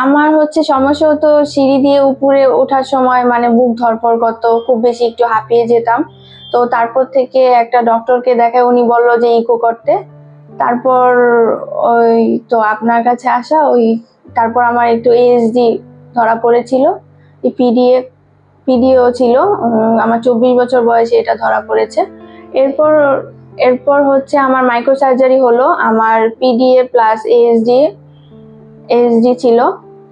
আমার হচ্ছে সমস্যা হতো সিঁড়ি দিয়ে উপরে ওঠার সময়, মানে বুক ধড়ফড় করতো, খুব বেশি একটু হাঁপিয়ে যেতাম। তো তারপর থেকে একটা ডক্টরকে দেখায়, উনি বললো যে ইকো করতে। তারপর ওই তো আপনার কাছে আসা, তারপর আমার একটু এএসডি ধরা পড়েছিল, পিডিও ছিল। আমার 24 বছর বয়সে এটা ধরা পড়েছে। এরপর এরপর হচ্ছে আমার মাইক্রো সার্জারি হলো, আমার পিডিএ প্লাস এএসডি ছিল।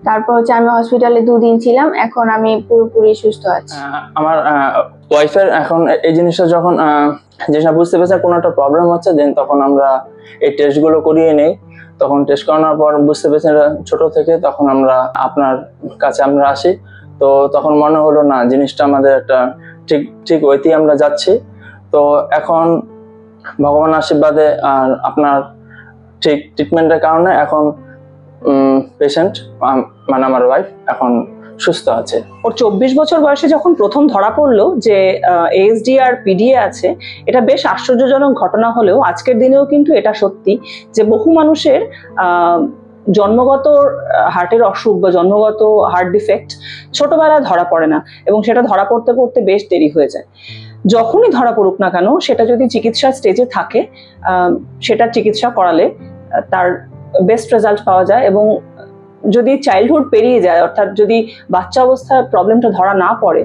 তারপর হচ্ছে আমি হসপিটালে 2 দিন ছিলাম, এখন আমি পুরোপুরি সুস্থ আছি। আমার ওয়াইফের এখন এই জিনিসটা যখন জিনিসটা বুঝতে পেরেছে কোনো একটা প্রবলেম হচ্ছে, দেন তখন আমরা এই টেস্টগুলো করিয়ে নেই। তখন টেস্ট করানোর পর বুঝতে পেরেছি এটা ছোট থেকে, তখন আমরা আপনার কাছে আমরা আসি। তো তখন মনে হলো না জিনিসটা আমাদের একটা ঠিক ওইতেই আমরা যাচ্ছি। তো এখন ভগবানের আশীর্বাদে আর আপনার ঠিক ট্রিটমেন্টের কারণে এখন পেশেন্ট মানে আমার ওয়াইফ এখন সুস্থ আছে। ওর 24 বছর বয়সে যখন প্রথম ধরা পড়লো যে এএসডি আর পিডিএ আছে, এটা বেশ আশ্চর্যজনক ঘটনা হলেও আজকের দিনেও কিন্তু এটা সত্যি যে বহু মানুষের জন্মগত হার্টের অসুখ বা জন্মগত হার্ট ডিফেক্ট ছোটবেলায় ধরা পড়ে না, এবং সেটা ধরা পড়তে পড়তে বেশ দেরি হয়ে যায়। যখনই ধরা পড়ুক না কেন, সেটা যদি চিকিৎসার স্টেজে থাকে, সেটার চিকিৎসা করালে তার বেস্ট রেজাল্ট পাওয়া যায়। এবং যদি চাইল্ডহুড পেরিয়ে যায়, অর্থাৎ যদি বাচ্চা অবস্থায় প্রবলেমটা ধরা না পড়ে,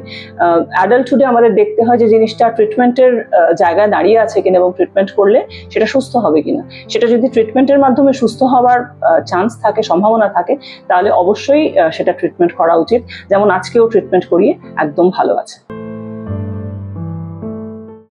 অ্যাডাল্টহুডে আমাদের দেখতে হয় যে জিনিসটা ট্রিটমেন্টের জায়গায় দাঁড়িয়ে আছে কিনা, এবং ট্রিটমেন্ট করলে সেটা সুস্থ হবে কিনা। সেটা যদি ট্রিটমেন্টের মাধ্যমে সুস্থ হওয়ার চান্স থাকে, সম্ভাবনা থাকে, তাহলে অবশ্যই সেটা ট্রিটমেন্ট করা উচিত। যেমন আজকেও ট্রিটমেন্ট করিয়ে একদম ভালো আছে।